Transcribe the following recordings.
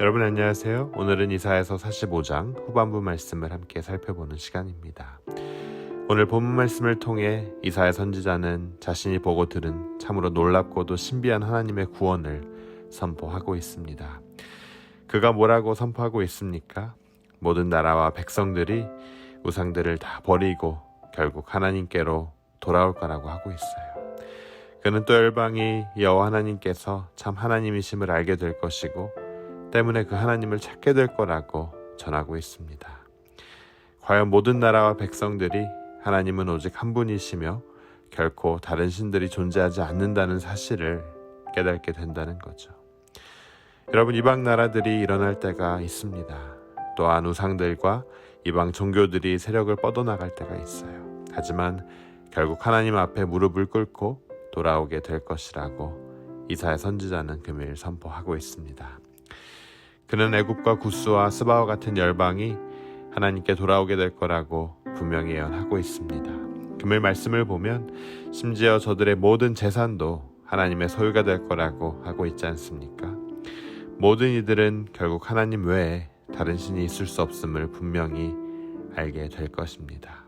여러분 안녕하세요. 오늘은 이사야서 45장 후반부 말씀을 함께 살펴보는 시간입니다. 오늘 본문 말씀을 통해 이사야 선지자는 자신이 보고 들은 참으로 놀랍고도 신비한 하나님의 구원을 선포하고 있습니다. 그가 뭐라고 선포하고 있습니까? 모든 나라와 백성들이 우상들을 다 버리고 결국 하나님께로 돌아올 거라고 하고 있어요. 그는 또 열방이 여호와 하나님께서 참 하나님이심을 알게 될 것이고 때문에 그 하나님을 찾게 될 거라고 전하고 있습니다. 과연 모든 나라와 백성들이 하나님은 오직 한 분이시며 결코 다른 신들이 존재하지 않는다는 사실을 깨닫게 된다는 거죠. 여러분, 이방 나라들이 일어날 때가 있습니다. 또한 우상들과 이방 종교들이 세력을 뻗어나갈 때가 있어요. 하지만 결국 하나님 앞에 무릎을 꿇고 돌아오게 될 것이라고 이사야 선지자는 금일 선포하고 있습니다. 그는 애굽과 구스와 스바와 같은 열방이 하나님께 돌아오게 될 거라고 분명히 예언하고 있습니다. 금일 말씀을 보면 심지어 저들의 모든 재산도 하나님의 소유가 될 거라고 하고 있지 않습니까? 모든 이들은 결국 하나님 외에 다른 신이 있을 수 없음을 분명히 알게 될 것입니다.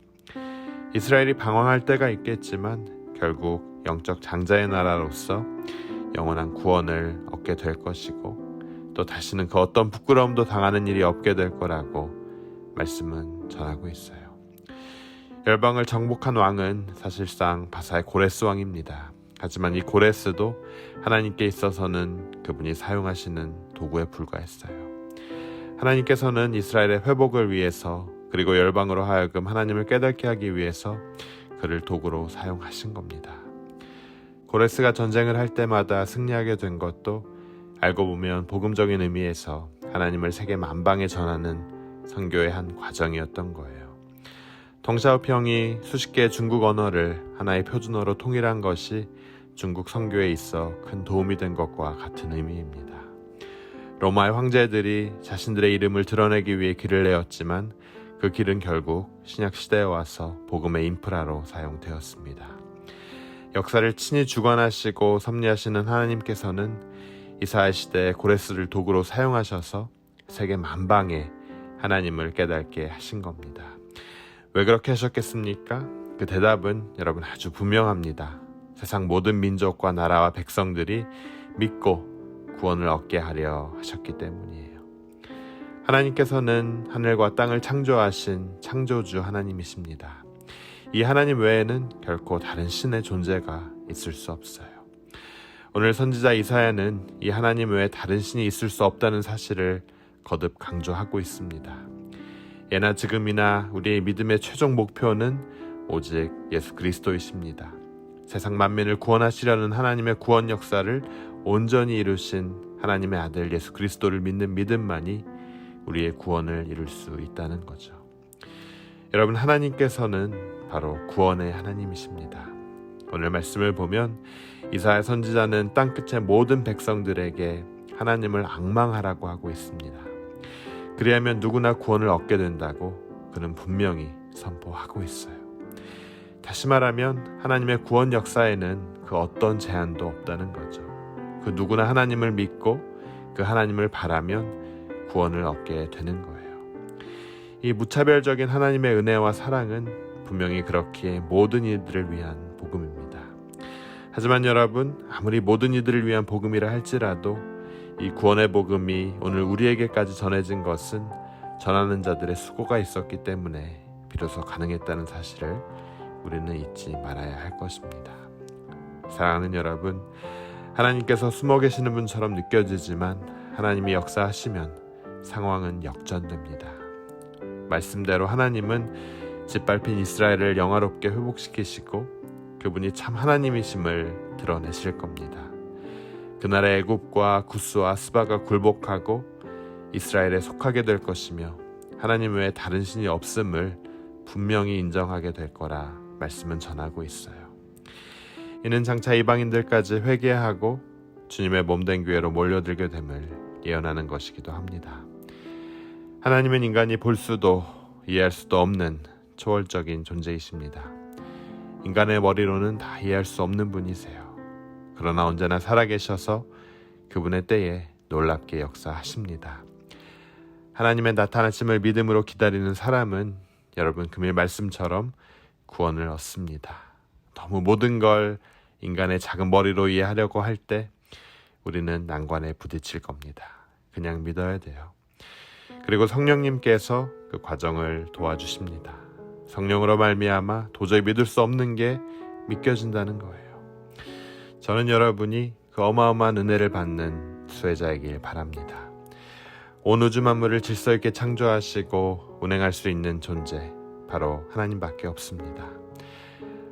이스라엘이 방황할 때가 있겠지만 결국 영적 장자의 나라로서 영원한 구원을 얻게 될 것이고 또 다시는 그 어떤 부끄러움도 당하는 일이 없게 될 거라고 말씀은 전하고 있어요. 열방을 정복한 왕은 사실상 바사의 고레스 왕입니다. 하지만 이 고레스도 하나님께 있어서는 그분이 사용하시는 도구에 불과했어요. 하나님께서는 이스라엘의 회복을 위해서 그리고 열방으로 하여금 하나님을 깨닫게 하기 위해서 그를 도구로 사용하신 겁니다. 고레스가 전쟁을 할 때마다 승리하게 된 것도 알고 보면 복음적인 의미에서 하나님을 세계 만방에 전하는 선교의 한 과정이었던 거예요. 덩샤오평이 수십 개의 중국 언어를 하나의 표준어로 통일한 것이 중국 선교에 있어 큰 도움이 된 것과 같은 의미입니다. 로마의 황제들이 자신들의 이름을 드러내기 위해 길을 내었지만 그 길은 결국 신약 시대에 와서 복음의 인프라로 사용되었습니다. 역사를 친히 주관하시고 섭리하시는 하나님께서는 이사야 시대에 고레스를 도구로 사용하셔서 세계 만방에 하나님을 깨닫게 하신 겁니다. 왜 그렇게 하셨겠습니까? 그 대답은 여러분 아주 분명합니다. 세상 모든 민족과 나라와 백성들이 믿고 구원을 얻게 하려 하셨기 때문이에요. 하나님께서는 하늘과 땅을 창조하신 창조주 하나님이십니다. 이 하나님 외에는 결코 다른 신의 존재가 있을 수 없어요. 오늘 선지자 이사야는 이 하나님 외에 다른 신이 있을 수 없다는 사실을 거듭 강조하고 있습니다. 예나 지금이나 우리의 믿음의 최종 목표는 오직 예수 그리스도이십니다. 세상 만민을 구원하시려는 하나님의 구원 역사를 온전히 이루신 하나님의 아들 예수 그리스도를 믿는 믿음만이 우리의 구원을 이룰 수 있다는 거죠. 여러분, 하나님께서는 바로 구원의 하나님이십니다. 오늘 말씀을 보면 이사야 선지자는 땅끝의 모든 백성들에게 하나님을 앙망하라고 하고 있습니다. 그리하면 누구나 구원을 얻게 된다고 그는 분명히 선포하고 있어요. 다시 말하면 하나님의 구원 역사에는 그 어떤 제한도 없다는 거죠. 그 누구나 하나님을 믿고 그 하나님을 바라면 구원을 얻게 되는 거예요. 이 무차별적인 하나님의 은혜와 사랑은 분명히 그렇기에 모든 이들을 위한 복음입니다. 하지만 여러분, 아무리 모든 이들을 위한 복음이라 할지라도 이 구원의 복음이 오늘 우리에게까지 전해진 것은 전하는 자들의 수고가 있었기 때문에 비로소 가능했다는 사실을 우리는 잊지 말아야 할 것입니다. 사랑하는 여러분, 하나님께서 숨어 계시는 분처럼 느껴지지만 하나님이 역사하시면 상황은 역전됩니다. 말씀대로 하나님은 짓밟힌 이스라엘을 영화롭게 회복시키시고 그분이 참 하나님이심을 드러내실 겁니다. 그날의 애굽과 구스와 스바가 굴복하고 이스라엘에 속하게 될 것이며 하나님 외에 다른 신이 없음을 분명히 인정하게 될 거라 말씀은 전하고 있어요. 이는 장차 이방인들까지 회개하고 주님의 몸된 교회로 몰려들게 됨을 예언하는 것이기도 합니다. 하나님은 인간이 볼 수도 이해할 수도 없는 초월적인 존재이십니다. 인간의 머리로는 다 이해할 수 없는 분이세요. 그러나 언제나 살아계셔서 그분의 때에 놀랍게 역사하십니다. 하나님의 나타나심을 믿음으로 기다리는 사람은 여러분 금일 말씀처럼 구원을 얻습니다. 너무 모든 걸 인간의 작은 머리로 이해하려고 할 때 우리는 난관에 부딪힐 겁니다. 그냥 믿어야 돼요. 그리고 성령님께서 그 과정을 도와주십니다. 성령으로 말미암아 도저히 믿을 수 없는 게 믿겨진다는 거예요. 저는 여러분이 그 어마어마한 은혜를 받는 수혜자이길 바랍니다. 온 우주 만물을 질서 있게 창조하시고 운행할 수 있는 존재, 바로 하나님밖에 없습니다.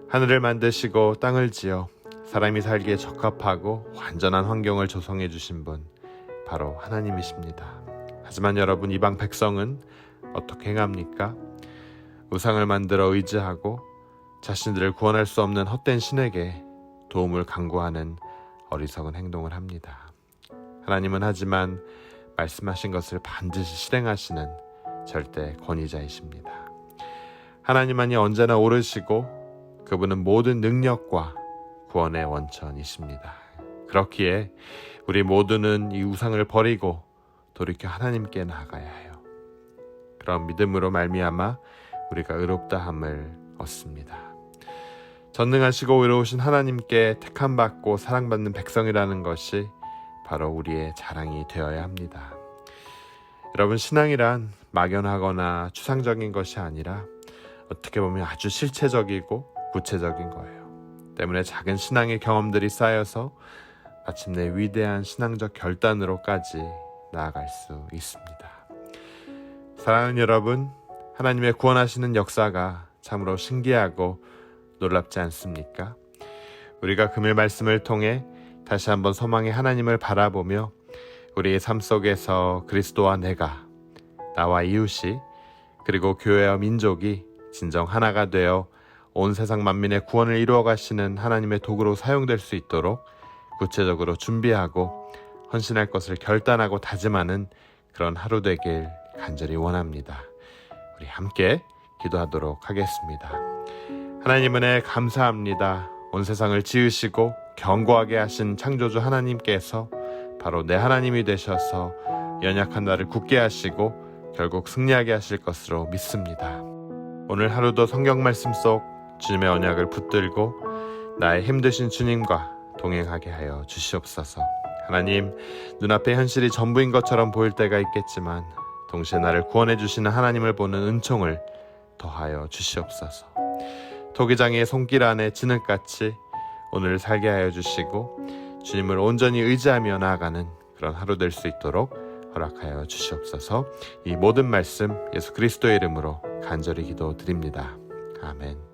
하늘을 만드시고 땅을 지어 사람이 살기에 적합하고 완전한 환경을 조성해 주신 분, 바로 하나님이십니다. 하지만 여러분, 이방 백성은 어떻게 행합니까? 우상을 만들어 의지하고 자신들을 구원할 수 없는 헛된 신에게 도움을 간구하는 어리석은 행동을 합니다. 하나님은 하지만 말씀하신 것을 반드시 실행하시는 절대 권위자이십니다. 하나님만이 언제나 옳으시고 그분은 모든 능력과 구원의 원천이십니다. 그렇기에 우리 모두는 이 우상을 버리고 돌이켜 하나님께 나아가야 해요. 그런 믿음으로 말미암아 우리가 의롭다함을 얻습니다. 전능하시고 의로우신 하나님께 택함받고 사랑받는 백성이라는 것이 바로 우리의 자랑이 되어야 합니다. 여러분, 신앙이란 막연하거나 추상적인 것이 아니라 어떻게 보면 아주 실체적이고 구체적인 거예요. 때문에 작은 신앙의 경험들이 쌓여서 마침내 위대한 신앙적 결단으로까지 나아갈 수 있습니다. 사랑하는 여러분, 하나님의 구원하시는 역사가 참으로 신기하고 놀랍지 않습니까? 우리가 금일 말씀을 통해 다시 한번 소망의 하나님을 바라보며 우리의 삶 속에서 그리스도와 내가, 나와 이웃이, 그리고 교회와 민족이 진정 하나가 되어 온 세상 만민의 구원을 이루어 가시는 하나님의 도구로 사용될 수 있도록 구체적으로 준비하고 헌신할 것을 결단하고 다짐하는 그런 하루 되길 간절히 원합니다. 우리 함께 기도하도록 하겠습니다. 하나님 은혜 감사합니다. 온 세상을 지으시고 견고하게 하신 창조주 하나님께서 바로 내 하나님이 되셔서 연약한 나를 굳게 하시고 결국 승리하게 하실 것으로 믿습니다. 오늘 하루도 성경 말씀 속 주님의 언약을 붙들고 나의 힘드신 주님과 동행하게 하여 주시옵소서. 하나님, 눈앞의 현실이 전부인 것처럼 보일 때가 있겠지만 동시에 나를 구원해 주시는 하나님을 보는 은총을 더하여 주시옵소서. 토기장의 손길 안에 진흙같이 오늘 살게 하여 주시고 주님을 온전히 의지하며 나아가는 그런 하루 될 수 있도록 허락하여 주시옵소서. 이 모든 말씀 예수 그리스도의 이름으로 간절히 기도드립니다. 아멘.